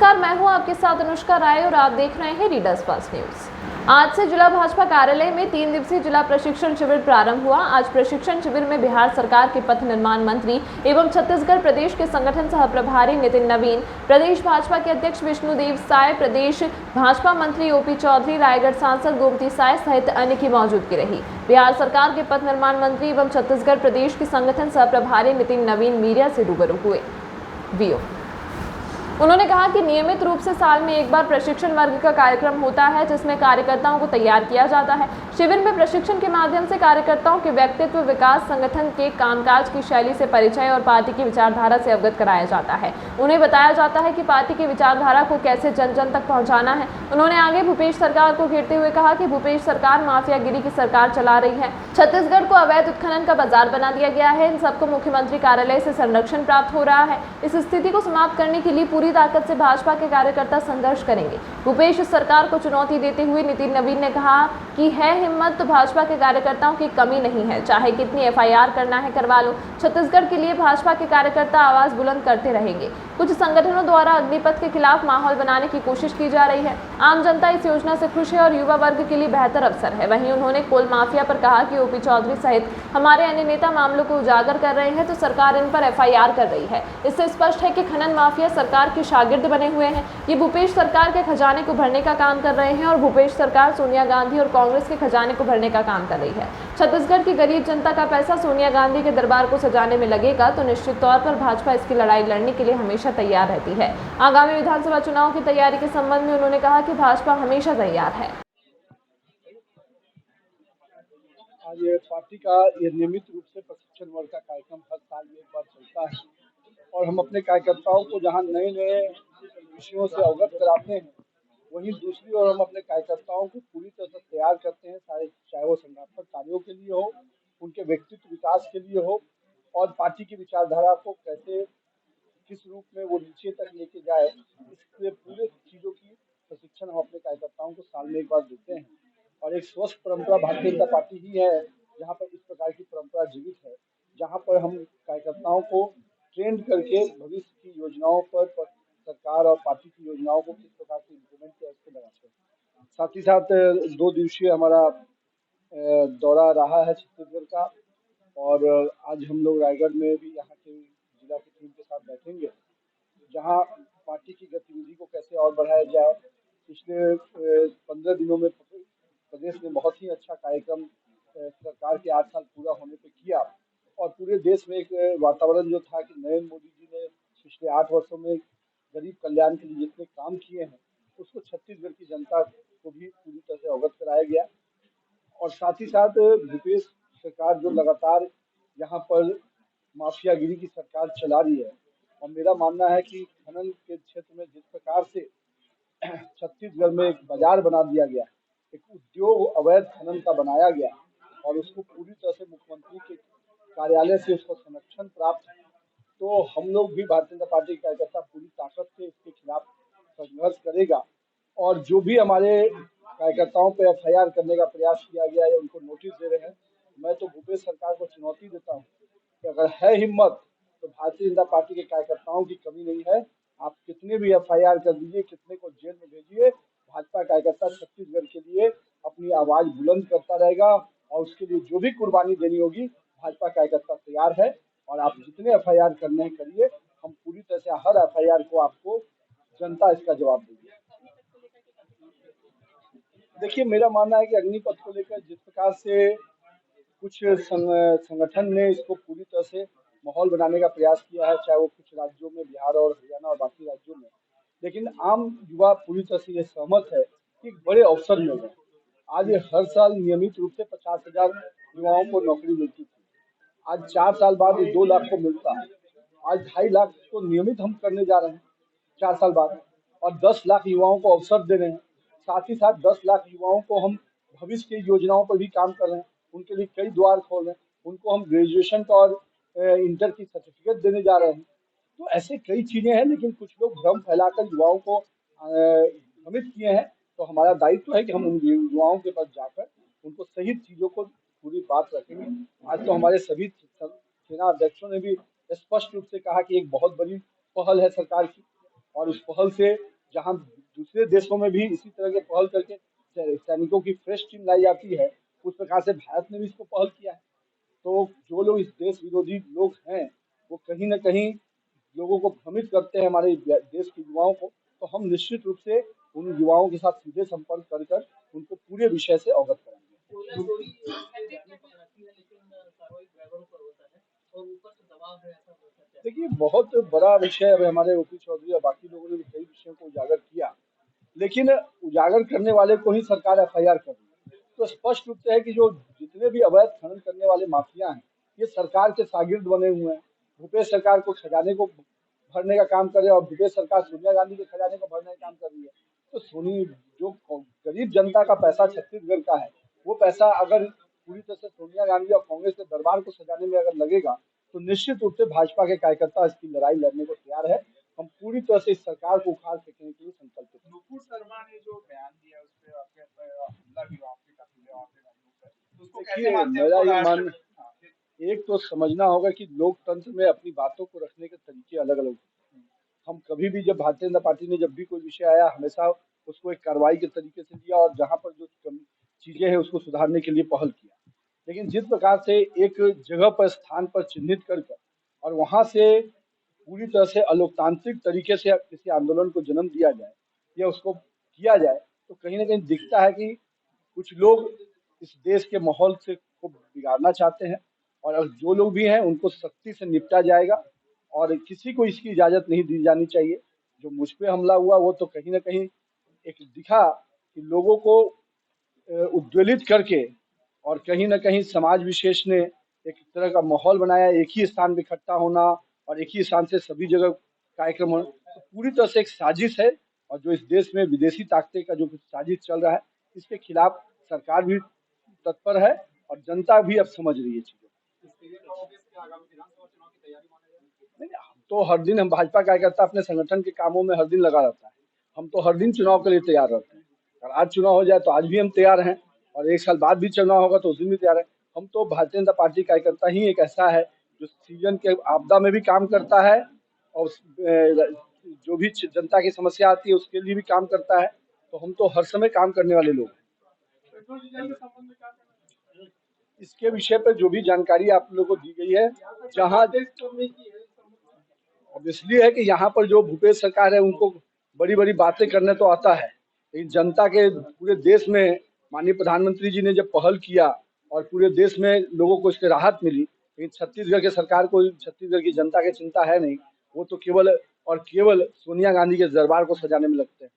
नमस्कार, मैं हूं आपके साथ अनुष्का राय और आप देख रहे हैं रीडर्स फर्स्ट न्यूज। आज से जिला भाजपा कार्यालय में 3 दिवसीय जिला प्रशिक्षण शिविर प्रारंभ हुआ। आज प्रशिक्षण शिविर में बिहार सरकार के पथ निर्माण मंत्री एवं छत्तीसगढ़ प्रदेश के संगठन सह प्रभारी नितिन नवीन, प्रदेश भाजपा के अध्यक्ष विष्णुदेव साय, प्रदेश भाजपा मंत्री ओपी चौधरी, रायगढ़ सांसद गोमती साय सहित अन्य की मौजूदगी रही। बिहार सरकार के पथ निर्माण मंत्री एवं छत्तीसगढ़ प्रदेश के संगठन सह प्रभारी नितिन नवीन मीडिया से रूबरू हुए। उन्होंने कहा कि नियमित रूप से साल में एक बार प्रशिक्षण वर्ग का कार्यक्रम होता है, जिसमें कार्यकर्ताओं को तैयार किया जाता है। शिविर में प्रशिक्षण के माध्यम से कार्यकर्ताओं के व्यक्तित्व विकास, संगठन के कामकाज की शैली से परिचय और पार्टी की विचारधारा से अवगत कराया जाता है। उन्हें बताया जाता है कि पार्टी की विचारधारा को कैसे जन जन तक पहुंचाना है। उन्होंने आगे भूपेश सरकार को घेरते हुए कहा कि भूपेश सरकार माफियागिरी की सरकार चला रही है। छत्तीसगढ़ को अवैध उत्खनन का बाजार बना दिया गया है। इन सबको मुख्यमंत्री कार्यालय से संरक्षण प्राप्त हो रहा है। इस स्थिति को समाप्त करने के लिए पूरी ताकत से भाजपा के कार्यकर्ता संघर्ष करेंगे। भूपेश सरकार को चुनौती देते हुए नितिन नवीन ने कहा कि है हिम्मत तो भाजपा के कार्यकर्ताओं की कमी नहीं है, चाहे कितनी एफआईआर करना है करवा लो। छत्तीसगढ़ के लिए भाजपा के कार्यकर्ता आवाज बुलंद करते रहेंगे। कुछ संगठनों द्वारा अग्निपथ के खिलाफ माहौल बनाने की कोशिश की जा रही है। आम जनता इस योजना से खुश है और युवा वर्ग के लिए बेहतर अवसर है। वहीं उन्होंने कोल माफिया पर कहा कि ओपी चौधरी सहित हमारे अन्य नेता मामलों को उजागर कर रहे हैं तो सरकार इन पर एफआईआर कर रही है। इससे स्पष्ट है कि खनन माफिया सरकार के शागिर्द बने हुए हैं। ये भूपेश सरकार के खजाने को भरने का काम कर रहे हैं और भूपेश सरकार सोनिया गांधी और कांग्रेस के खजाने को भरने का काम कर रही है। छत्तीसगढ़ की गरीब जनता का पैसा सोनिया गांधी के दरबार को सजाने में लगेगा तो निश्चित तौर पर भाजपा इसकी लड़ाई लड़ने के लिए हमेशा तैयार रहती है। आगामी विधानसभा चुनाव की तैयारी के संबंध में उन्होंने कहा कि भाजपा हमेशा तैयार है। आज पार्टी का ये नियमित रूप से प्रशिक्षण वर्ग का कार्यक्रम हर साल में एक बार चलता है और हम अपने कार्यकर्ताओं को जहां नए नए विषयों से अवगत कराते हैं, वहीं दूसरी ओर हम अपने कार्यकर्ताओं को पूरी तरह से तैयार करते हैं, चाहे वो संगठनात्मक कार्यों के लिए हो, उनके व्यक्तित्व विकास के लिए हो और पार्टी की विचारधारा को कैसे किस रूप में वो नीचे तक लेके जाए, इसके पूरे चीज़ों की प्रशिक्षण हम अपने कार्यकर्ताओं को साल में एक बार देते हैं। और एक स्वस्थ परंपरा भारतीय जनता पार्टी ही है जहाँ पर इस प्रकार की परंपरा जीवित है, जहाँ पर हम कार्यकर्ताओं को ट्रेंड करके भविष्य की योजनाओं पर सरकार और पार्टी की योजनाओं को किस प्रकार से इम्प्लीमेंट किया इसको लगाते हैं। साथ ही साथ 2 दिवसीय हमारा दौरा रहा है छत्तीसगढ़ का और आज हम लोग रायगढ़ में भी यहाँ के जिला की टीम के साथ बैठेंगे, जहाँ पार्टी की गतिविधि को कैसे और बढ़ाया जाए। पिछले 15 दिनों में प्रदेश में बहुत ही अच्छा कार्यक्रम सरकार के 8 साल पूरा होने पे किया और पूरे देश में एक वातावरण जो था कि नरेंद्र मोदी जी ने पिछले 8 वर्षों में गरीब कल्याण के लिए जितने काम किए हैं उसको छत्तीसगढ़ की जनता को भी पूरी तरह से अवगत कराया गया। और साथ ही साथ भूपेश सरकार जो लगातार यहाँ पर माफियागिरी की सरकार चला रही है और मेरा मानना है कि खनन के क्षेत्र में जिस प्रकार से छत्तीसगढ़ में एक बाजार बना दिया गया, एक उद्योग अवैध खनन का बनाया गया और उसको पूरी तरह से मुख्यमंत्री के कार्यालय से उसको संरक्षण प्राप्त है, तो हम लोग भी भारतीय जनता पार्टी के कार्यकर्ता पूरी ताकत से इसके खिलाफ संघर्ष करेगा। और जो भी हमारे कार्यकर्ताओं पर एफआईआर करने का प्रयास किया गया है, उनको नोटिस दे रहे हैं, मैं तो भूपेश सरकार को चुनौती देता हूँ कि अगर है हिम्मत तो भारतीय जनता पार्टी के कार्यकर्ताओं की कमी नहीं है। आप कितने भी एफआईआर कर दीजिए, कितने को जेल में भेजिए, भाजपा कार्यकर्ता छत्तीसगढ़ के लिए अपनी आवाज बुलंद करता रहेगा और उसके लिए जो भी कुर्बानी देनी होगी भाजपा कार्यकर्ता तैयार है। और आप जितने एफआईआर करने हैं करिए, हम पूरी तरह से हर एफआईआर को आपको जनता इसका जवाब देगी। देखिए, मेरा मानना है कि अग्निपथ को लेकर जिस प्रकार से कुछ संगठन ने इसको पूरी तरह से माहौल बनाने का प्रयास किया है, चाहे वो कुछ राज्यों में, बिहार और हरियाणा और बाकी राज्यों में, लेकिन आम युवा पूरी तरह से ये सहमत है कि बड़े अवसर मिल रहे हैं। आज हर साल नियमित रूप से 50,000 युवाओं को नौकरी मिलती थी, आज 4 साल बाद ये 2 लाख को मिलता है। आज 2.5 लाख को नियमित हम करने जा रहे हैं 4 साल बाद और 10 लाख युवाओं को अवसर दे रहे हैं। साथ ही साथ 10 लाख युवाओं को हम भविष्य की योजनाओं पर भी काम कर रहे हैं, उनके लिए कई द्वार खोल रहे हैं, उनको हम ग्रेजुएशन का और इंटर की सर्टिफिकेट देने जा रहे हैं। तो ऐसे कई चीजें हैं, लेकिन कुछ लोग भ्रम फैलाकर युवाओं को भ्रमित किए हैं, तो हमारा दायित्व है कि हम उन युवाओं के पास जाकर उनको सही चीजों को पूरी बात रखेंगे। आज तो हमारे सभी सेना अध्यक्षों ने भी स्पष्ट रूप से कहा कि एक बहुत बड़ी पहल है सरकार की और उस पहल से जहां दूसरे देशों में भी इसी तरह के पहल करके सैनिकों की फ्रेश टीम लाई जाती है, उस प्रकार से भारत ने भी इसको पहल किया है। तो जो लोग इस देश विरोधी लोग हैं, वो कहीं न कहीं लोगों को भ्रमित करते हैं, हमारे देश के युवाओं को। तो हम निश्चित रूप से उन युवाओं के साथ सीधे संपर्क कर कर उनको पूरे विषय से अवगत कराएंगे। देखिए, बहुत बड़ा विषय अब हमारे ओपी चौधरी और बाकी लोगों ने भी कई विषयों को उजागर किया, लेकिन उजागर करने वाले को ही सरकार एफआईआर कर रही है। तो स्पष्ट रूप से है कि जो जितने भी अवैध खनन करने वाले माफिया हैं, ये सरकार के शागिर्द बने हुए हैं। भूपेश सरकार को खजाने को भरने का काम कर रहे हैं और भूपेश सरकार सोनिया गांधी के खजाने को भरने का काम कर रही है। तो जो गरीब जनता का पैसा छत्तीसगढ़ का है, वो पैसा अगर पूरी तरह से सोनिया गांधी और कांग्रेस के दरबार को सजाने में अगर लगेगा, तो निश्चित रूप से भाजपा के कार्यकर्ता इसकी लड़ाई लड़ने को तैयार है। हम पूरी तरह से इस सरकार को उखाड़ फेंकने के लिए संकल्पित हैं। नुपुर शर्मा ने जो बयान दिया उस पे आपके हमला भी आपके काफी उसको कैसे देखिए, मानते हैं? मेरा उसको ये मान राष्ट्र एक तो समझना होगा कि लोकतंत्र में अपनी बातों को रखने के तरीके अलग अलग होते हैं। हम कभी भी जब भारतीय जनता पार्टी ने जब भी कोई विषय आया, हमेशा उसको एक कार्रवाई के तरीके से लिया और जहां पर जो चीजें हैं उसको सुधारने के लिए पहल किया। लेकिन जिस प्रकार से एक जगह पर स्थान पर चिन्हित कर और वहां से पूरी तरह से अलोकतांत्रिक तरीके से किसी आंदोलन को जन्म दिया जाए या उसको किया जाए, तो कहीं ना कहीं दिखता है कि कुछ लोग इस देश के माहौल से को बिगाड़ना चाहते हैं। और अब जो लोग भी हैं उनको सख्ती से निपटा जाएगा और किसी को इसकी इजाजत नहीं दी जानी चाहिए। जो मुझ पे हमला हुआ वो तो कहीं ना कहीं एक दिखा कि लोगों को उद्वेलित करके और कहीं ना कहीं समाज विशेष ने एक तरह का माहौल बनाया, एक ही स्थान पे इकट्ठा होना और एक ही स्थान से सभी जगह कार्यक्रम होना, तो पूरी तरह से एक साजिश है। और जो इस देश में विदेशी ताकतें का जो कुछ साजिश चल रहा है, इसके खिलाफ सरकार भी तत्पर है और जनता भी अब समझ रही है चीजों को। नहीं, हम तो हर दिन हम भाजपा कार्यकर्ता अपने संगठन के कामों में हर दिन लगा रहता है। हम तो हर दिन चुनाव के लिए तैयार रहते हैं। अगर आज चुनाव हो जाए तो आज भी हम तैयार हैं और एक साल बाद भी चुनाव होगा तो उस दिन भी तैयार है। हम तो भारतीय जनता पार्टी कार्यकर्ता ही एक ऐसा है जो सीजन के आपदा में भी काम करता है और जो भी जनता की समस्या आती है उसके लिए भी काम करता है। तो हम तो हर समय काम करने वाले लोग हैं। इसके विषय पर जो भी जानकारी आप लोगों को दी गई है, जहाँ अब इसलिए है कि यहाँ पर जो भूपेश सरकार है उनको बड़ी बड़ी बातें करने तो आता है, लेकिन जनता के पूरे देश में माननीय प्रधानमंत्री जी ने जब पहल किया और पूरे देश में लोगों को इससे राहत मिली, लेकिन छत्तीसगढ़ के सरकार को, छत्तीसगढ़ की जनता की चिंता है नहीं। वो तो केवल और केवल सोनिया गांधी के दरबार को सजाने में लगते हैं।